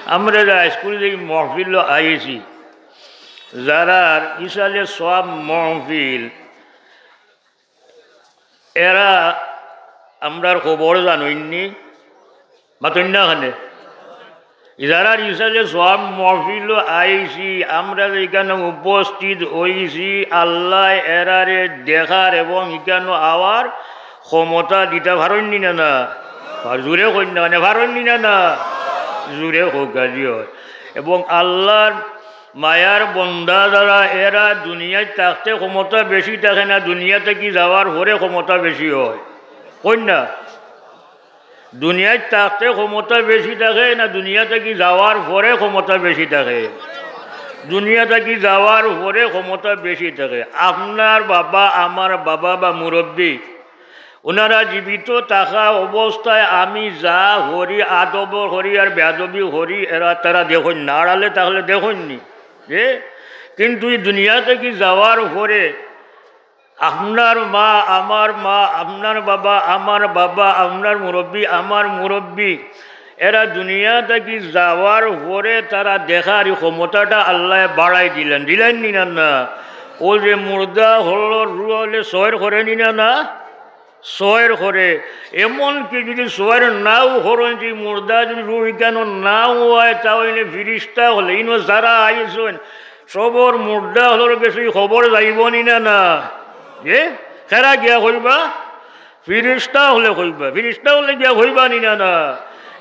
আমরা স্কুল থেকে মহফিল আইছি যারা ইসালে সব মহফিল এরা আমরার খবর জানইনি বাতন্যাখানে যারা ইসালে সব মহফিল আইছি আমরা এখানে উপস্থিত হইছি আল্লাহ এরারে দেখার এবং এখানে আওয়ার ক্ষমতা দিতে পারেননি না জোরে কন্যা মানে পারেননি না জোরে হোক গাজি হয় এবং আল্লাহর মায়ার বন্দা যারা এরা দুনিয়ায় থাকতে ক্ষমতা বেশি থাকে না দুনিয়া থেকে যাওয়ার পরে ক্ষমতা বেশি হয় কন্যা দুনিয়ায় থাকতে ক্ষমতা বেশি থাকে না দুনিয়া থেকে যাওয়ার পরে ক্ষমতা বেশি থাকে দুনিয়া থেকে যাওয়ার পরে ক্ষমতা বেশি থাকে আপনার বাবা আমার বাবা বা মুরব্বী ওনারা জীবিত থাকা অবস্থায় আমি যা হরি আদব হরি আর বেদবি হরি এরা তারা দেখুন না আড়ালে তাহলে দেখুননি যে কিন্তু এই দুনিয়া থেকে যাওয়ার পরে আপনার মা আপনার বাবা আপনার মুরব্বী আমার মুরব্বী এরা দুনিয়া থেকে যাওয়ার পরে তারা দেখার ক্ষমতাটা আল্লাহ বাড়াই দিলেন নি না ও যে মুর্দা হলে সয়ের করে নি না সয়ের করে এমনকি যদি সয়ের নাও করেন যে মুর্দা যদি রুই কেন নাও হয় তাহলে ফিরিস্তা হলে ইনো যারা আইসেন সবর মুর্দা হলোর বেশি খবর যাইব নি না যে খেরা গিয়া হইবা ফিরিস্তা হলে হইবা ফিরিস্তা হলে গিয়া হইবা নি না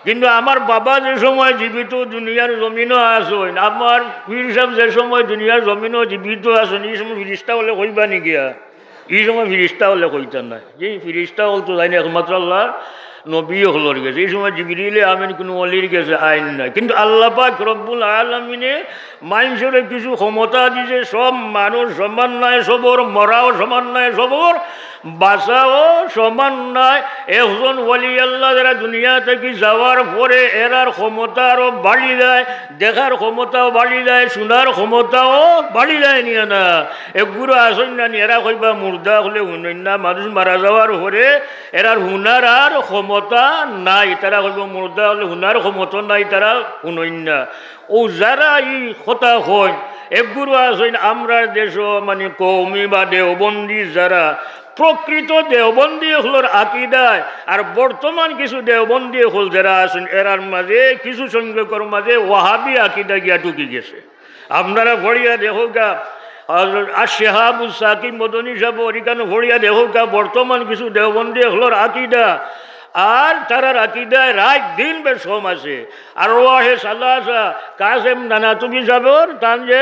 কিন্তু আমার বাবা যে সময় জীবিত দুনিয়ার জমিনও আসেন আমার পীর সাহেব যে সময় দুনিয়ার জমিনও জীবিত আসেন এই সময় ফিরিস্তা হলে হইবা নি গিয়া এই সময় ফিরিস্তা হলে কইতেন না যে ফিরিস্তা হল তো যায়নি একমাত্র আল্লাহ নবী হলোর গেছে এই সময় জিবরিলে আমিন কোনো অলির গেছে আইন নাই কিন্তু আল্লাহ পাক রব্বুল আলামিনে মানুষের কিছু ক্ষমতা দিছে সব মানুষ সমান নয় সবর মরাও সমান নয় সবর বাঁচাও সমান নয় একজন ওলি আল্লাহ যারা দুনিয়া থেকে যাওয়ার পরে এরার ক্ষমতা আরও বাড়ি যায় দেখার ক্ষমতাও বাড়ি যায় শোনার ক্ষমতাও বাড়ি যায় নিয়ে না এগুলো আসেন না এরা কইবা মুর্দা হলে শুনেন না মানুষ মারা যাওয়ার পরে এরার হুনার আর ক্ষমতা নাই তারা কইব মুর্দা হলে হুনার ক্ষমতা নাই তারা শুনেন না ও যারা এই কথা হয় এগুলো আসেন আমরা দেশ মানে কৌমি বা দেওবন্দি যারা প্রকৃত দেওবন্দি হলোর আকিদায় আর বর্তমান কিছু দেওবন্দি হল যারা আছেন এরার মাঝে কিছু সংখ্যকর মাঝে ওয়াহাবি আকিদা গিয়া ঢুকি গেছে আপনারা ভরিয়া দেখো গা আর শেহাবুল সাকিব মদনী সাহেব ওরিকানো ভরিয়া দেখো গা বর্তমান কিছু দেওবন্দি হলোর আকিদা আর তারার আকিদায় রাত দিন বেশ কম আছে আর ওয়াহে সাল্লাহ কাসেম নানা তুমি যাবর তান যে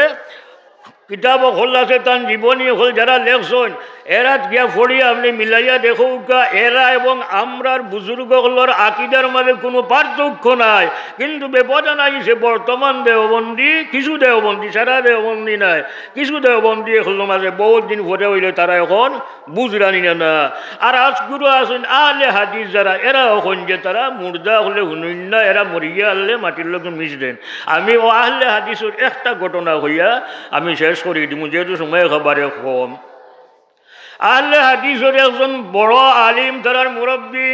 কিতাব হল আছে তান জীবনী হল যারা লেখছেন এরা গিয়া ফড়িয়া আপনি মিলাইয়া দেখো এরা এবং আমরার বুজুর্গ হলোর আকিদার মাঝে কোনো পার্থক্য নাই কিন্তু বেপদা নাই সে বর্তমান দেওবন্দি কিছু দেওবন্দি সারা দেওবন্দি নাই কিছু দেওবন্দি হলো মাঝে বহুত দিন ভরে হইলে তারা এখন বুঝরানি না আর আজগুলো আছেন আহলে হাদিস যারা এরা এখন যে তারা মুর্দা হলে শুনুন না এরা মরিয়া আনলে মাটির লোক মিশলেন আমি ও আহলে হাদিসের একটা ঘটনা হইয়া আমি শেষ করি দিব যেহেতু সময় খাবারে কম আহলে হাদিসের একজন বড় আলিম তারার মুরব্বী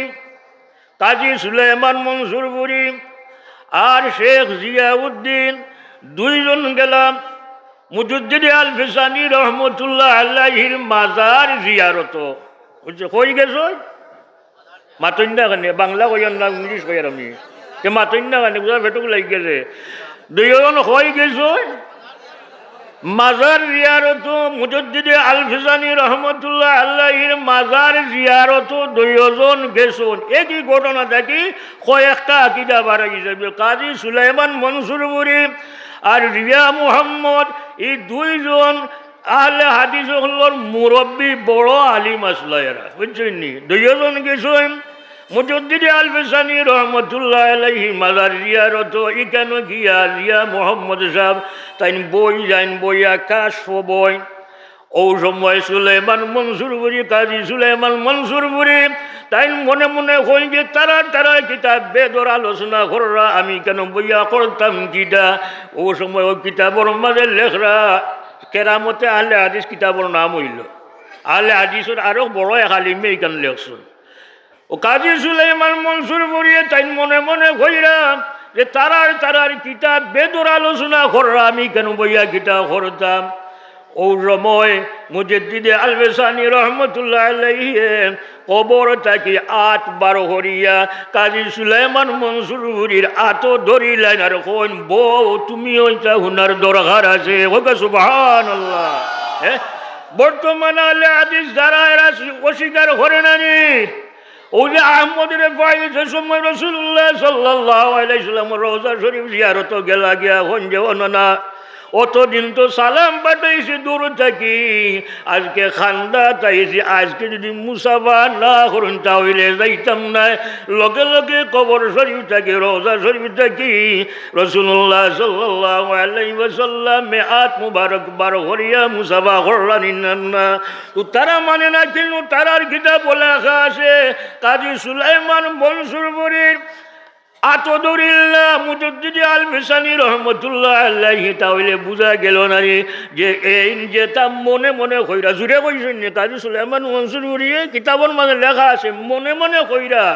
কাজী সুলাইমান মনসুরপুরি আর শেখ জিয়াউদ্দিন দুইজন গেলাম মুজুদ্দিন আল ফিসানি রহমতুল্লাহ আল্লাহির মাজার জিয়ারত বুঝছে কই গেছ মাতন্যা কানে বাংলা কইয়ার না ইংলিশ কইয়ার আমি মাতন্যা কানে বুঝা ভেটুক লাগি গেছে দুইজন হয়ে গেছ মাজার জিয়ারত মুজুদ্দিন আল ফিসানি রহমতুল্লাহ আল্লাহির মাজার জিয়ারত দুইজন গেছুন একই ঘটনা দেখি কয়েকটা আকিদা বাড়াই যাবে কাজী সুলাইমান মনসুরপুরি আর রিয়া মুহাম্মদ এই দুইজন আহলে হাদিস হলোর মুরব্বী বড় আলিম আসলা এরা বুঝছেন নি দুইজন গেছেন মুজুদ্দিন আল ফিসানি রহমতুল্লাহ আলাইহি মাজার জিয়ারত এখানে গিয়া রিয়া মুহাম্মদ সাহেব তাই বই যাইন বই আকাশ বই ও সময় সুলাইমান মনসুরপুরি কাজী সুলাইমান মনসুরপুরি তাই মনে মনে হই যে তারা তারা কিতাব বেদর আলোচনা কররা আমি কেন বইয়া করতাম কিটা ও সময় ও কিতাবর মাঝে লেখরা কেরামতে আহলে হাদিস কিতাবর নাম হইল আহলে হাদিসের আরো বড় এক আলিমে এখানে লেখছ ও কাজী সুলাইমান মনসুরপুরি তাই মনে মনে হইরা যে তারার কিতাব বেদর আলোচনা কররা আমি কেন বইয়া কিতাব করতাম। ও সময় মুজাদ্দিদে আলবেসানি রহমতুল্লাহ আলাইহি কবর থাকি 8-12 হরিয়া কাজী সুলাইমান মনসুরুরির আতো ধরিলেন আর কইন বউ তুমি ওইটা হুনার দরকার আছে। ওকে সুবহানাল্লাহ। বর্তমানে আলে হাদিস যারা এরা অস্বীকার করে নানি ওই যে আহমদের পাই যে সময় রাসূলুল্লাহ সাল্লাল্লাহু আলাইহি সাল্লাম রওজা শরীফ জিয়ারত গেলা গিয়া হন যে না অতদিন তো সালাম পাঠাইছি দূর থাকি, আজকে খান্দা চাইছি, আজকে যদি মুসাফা না করুন তাহলে যাইতাম না। লগে লগে কবর শরীফ থাকি রওজা শরীফ থাকি রাসূলুল্লাহ সাল্লাল্লাহু আলাইহি ওয়াসাল্লাম মেআত মুবারক বার করিয়া মুসাফা করলেন না। তো তারা মানে না, কিন্তু তারার কিতাব লেখা আছে কাজী সুলাইমান মনসুরপুরীর আতদুরিল্লাহ মুজাদ্দিদি আলবেসানি রহমতুল্লাহ আলাইহি। তাহলে বুঝা গেল না রে যে এই যে তা মনে মনে কইরা জুড়ে কইছেন না কাজী সুলাইমান মনসুরপুরী কিতাবর মানে লেখা আছে মনে মনে কইরা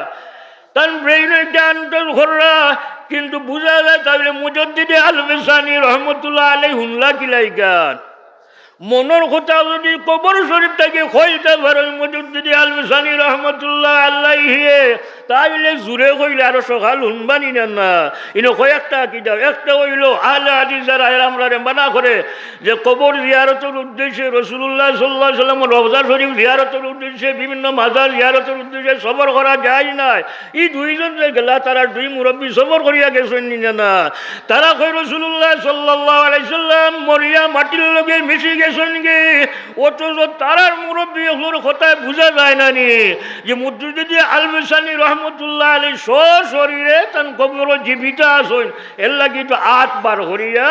তার ব্রেইনে জ্ঞান ঘররা, কিন্তু বুঝা যায় তাহলে মুজাদ্দিদি আলবেসানি রহমতুল্লাহ আলাইহি হুনলা কিলাই গান মনের কথা যদি কবর শরীফ থেকে কইতে পারেন মুজাদ্দিদি আলবেসানি রহমতুল্লাহ আলাইহি তাইলে জুড়ে কইলে আরো সকাল হুনবানি না। ইনো কয়েকটা কিতাব, একটা হইল আহলে হাদিস যারা আমরা মানা করে যে কবর জিয়ারতের উদ্দেশ্যে রাসূলুল্লাহ সাল্লাল্লাহু আলাইহি ওয়াসাল্লাম রওজা শরীফ জিয়ারতের উদ্দেশ্যে বিভিন্ন মাজার জিয়ারতের উদ্দেশ্যে সফর করা যায় না। এই দুইজন যে গেলা তারা দুই মুরব্বী সফর করিয়া গেছেন না। তারা কই রাসূলুল্লাহ সাল্লাল্লাহু আলাইহি ওয়াসাল্লাম মরিয়া মাটির লগে মিশে গেছেন গে, অথচ তারার মুরব্বী হলোর কথায় বোঝা যায় না নি যে মুজাদ্দিদি আলবেসানি রহমতুল্লাহ আলাইহি শরীরে তান কবর জীবিত আছেন এর লাগি তো 8 বার হরিয়া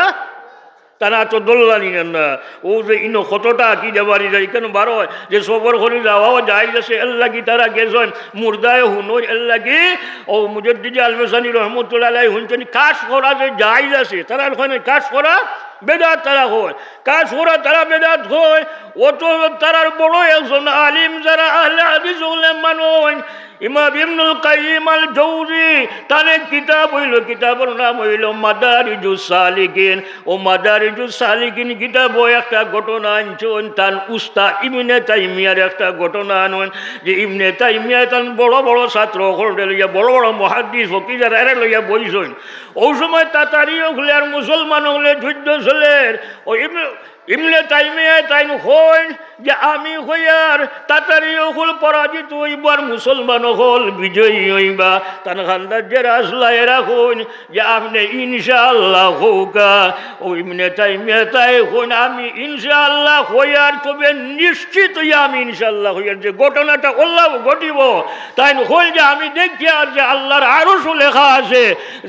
তারা তো দোল্লানি না। ও যে ইনো কতটা কি দেবারি যায় কেন বার হয় যে সফর করে যাওয়াও যায় যাচ্ছে এর লাগি তারা গেছেন মুর্দায় হুনো এর লাগি ও মুজাদ্দিদি আলবেসানি রহমতুল্লাহ আলাইহি হুনছেন কাজ করা যে যায় যাচ্ছে তারা ওখানে কাজ করা বেদাত তারা হয়, কাজ করা তারা বেদাত হয়। অত তারার বড় একজন আলিম যারা আহলে হাদিস উলামা নয় ইমাম ইবনুল কাইয়িম আল জাওজি তার কিতাব হইল, কিতাবের নাম হইল মাদারিজুস সালিকিন। ও মাদারিজুস সালিকিন কিতাব একটা ঘটনা আনছেন তার উস্তাদ ইবনে তাইমিয়ার একটা ঘটনা আনেন যে ইবনে তাইমিয়া তার বড় বড় ছাত্র হলে লইয়া বড় বড় মুহাদ্দিস ফকিহ যারা এরা লইয়া বইছেন। ওই সময় তাতারি হলে আর মুসলমান হলে যুদ্ধ চলের ও ইবনে তাইমিয়া তাইন হইন যে আমি হইয়ার তাতারি হল পরাজিত হইব আর মুসলমান হল বিজয়ী হইবা। তান খান্দার যে রাসলা এরা হইন যে আপনি ইনশাআল্লাহ হৌকা। ও ইবনে তাইমিয়া তাই হইন আমি ইনশাআল্লাহ হইয়ার, তবে নিশ্চিত হইয়া আমি ইনশাআল্লাহ হইয়ার যে ঘটনাটা আল্লাহ ঘটিব তাই হল যে আমি দেখি আর যে আল্লাহর আরশও লেখা আছে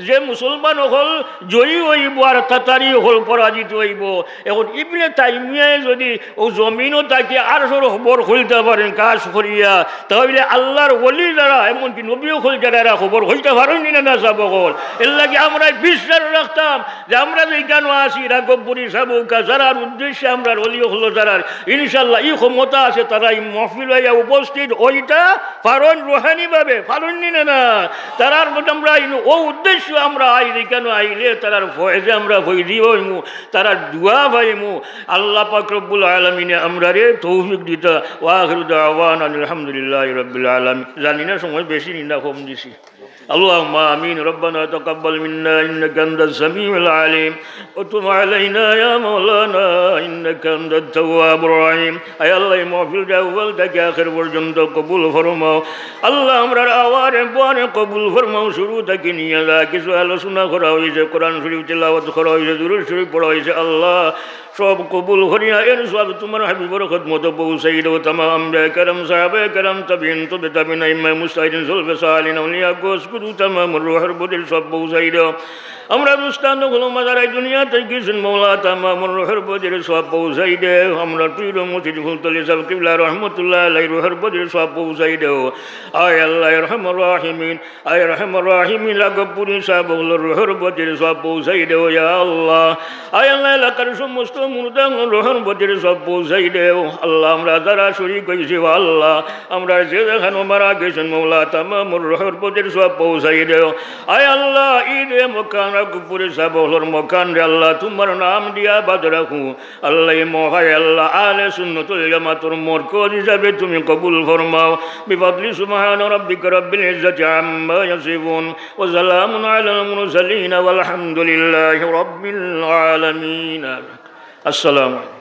যে মুসলমান হল জয়ী হইব আর তাতারি হল পরাজিত হইব। এখন ইবনে তাইমিয়ায় যদি ও জমিনও তাকে আরশের খবর খুলতে পারেন কাজ করিয়া, তাহলে আল্লাহর ওলি যারা এমনকি নবীও খুল যারা খবর হইতে পারেন না সাবকল। এর লাগে আমরা বিশ্বাস রাখতাম যে আমরা যে কেন আসি রাগবপুরি সাবকা যারার উদ্দেশ্যে আমরা অলিও হলো যারার ইনশাল্লাহ এই ক্ষমতা আছে তারা এই মহফিল হইয়া উপস্থিত ওইটা পারেন রুহানিভাবে পারেন না তারার মধ্যে আমরা ও উদ্দেশ্য আমরা আইলে কেন আইলে তারার ফয়েজে আমরা ফয়জি হইমু, তারা দুয়া পাইমু। আল্লাহ পাক রব্বুল আলামিনে আমরা রে তৌফিক দিতা। ওয়া আখিরু দাওয়ানা আলহামদুলিল্লাহি রাব্বিল আলামিন। জানি না সময় বেশি নিন্দা কম দিছি। اللهم آمين. ربنا تقبل منا إنك أنت السميع العليم وتب علينا يا مولانا إنك أنت التواب الرحيم. أي الله محفل جاول تك آخر পর্যন্ত কবুল ফরমাও। আল্লাহ আমরার আওয়ারে বনে কবুল ফরমাও। শুরু থেকে নিয়ে যা কিছু আলোচনা করা হয়েছে, কোরআন শরীফ তিলাওয়াত করা হয়েছে, দুরূদ শরীফ পড়া হয়েছে, আল্লাহ সব কবুল করিয়া এর সব তোমার হাবিবর খিদমতে পৌঁছাই দাও। तमाम আম্বিয়া کرام সাহাবে کرام তাবিঈন তাবিঈন ইমাম মুজতাহিদিন সুলফে সালিহিন আউলিয়া গোস গুরু तमाम রূহের বদিল সব পৌঁছাই দাও। আমরা দুস্তান হলো মাজারাই দুনিয়া থেকে গেছেন মৌলা তামামুর রোহের বদির সব পৌঁছাই দেও আমরা পীর মসজিদ ফুলতলি সাহেব কিবলা রহমতুল্লাহ আলাই রোহের বদির সব পৌঁছাই দেও আয় আল্লাহ রহমর রাহিমিন আয় রহমর রাহিমিন লাগপুরি সাহেব হলো রোহের বদির সব পৌঁছাই দেও ইয়া আল্লাহ আয় আল্লাহ এলাকার সমস্ত মুর্দাং রোহের বদির সব পৌঁছাই দেও আল্লাহ আমরা যারা শরীক হয়েছি আল্লাহ আমরা যে যেখানে মারা গেছেন মৌলা তামামুর রোহের বদির সব পৌঁছাই দেও আয় আল্লাহ ঈদে মকান রাখপুরি সাহেব হলোর মকান রে আল্লাহ তোমার নাম দিয়া বাদ রাখু আল্লাহ মহায় আল্লাহ আলে সুন্নতুল জামাতুর মরকজ হিসাবে তুমি কবুল ফরমাও বিফাদলি সুবহান রাব্বিকা রাব্বিল ইজ্জাতি আম্মা ইয়াসিফুন ওয়া সালামুন আলাল মুরসালিন ওয়াল হামদুলিল্লাহি রাব্বিল আলামিন আসসালামু আলাইকুম।